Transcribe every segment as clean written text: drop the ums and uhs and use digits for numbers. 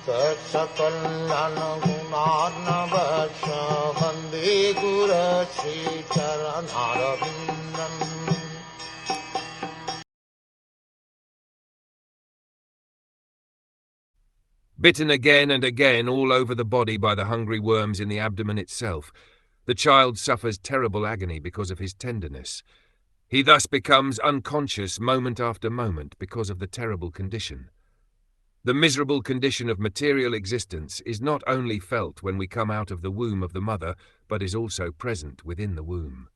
Saksakallan gunarnavasya Vande Guru Sri Charanarvindam. Bitten again and again all over the body by the hungry worms in the abdomen itself, the child suffers terrible agony because of his tenderness. He thus becomes unconscious moment after moment because of the terrible condition. The miserable condition of material existence is not only felt when we come out of the womb of the mother, but is also present within the womb.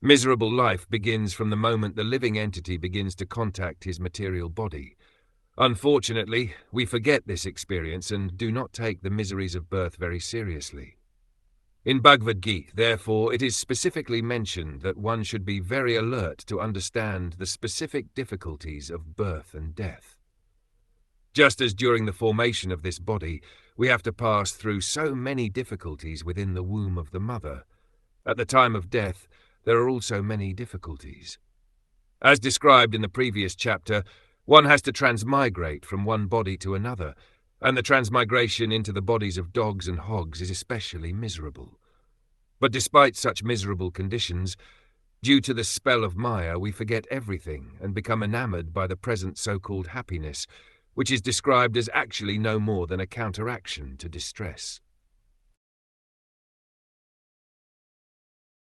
Miserable life begins from the moment the living entity begins to contact his material body. Unfortunately, we forget this experience and do not take the miseries of birth very seriously. In Bhagavad Gita, therefore, it is specifically mentioned that one should be very alert to understand the specific difficulties of birth and death. Just as during the formation of this body, we have to pass through so many difficulties within the womb of the mother, at the time of death, there are also many difficulties. As described in the previous chapter, one has to transmigrate from one body to another, and the transmigration into the bodies of dogs and hogs is especially miserable. But despite such miserable conditions, due to the spell of Maya, we forget everything and become enamored by the present so-called happiness, which is described as actually no more than a counteraction to distress.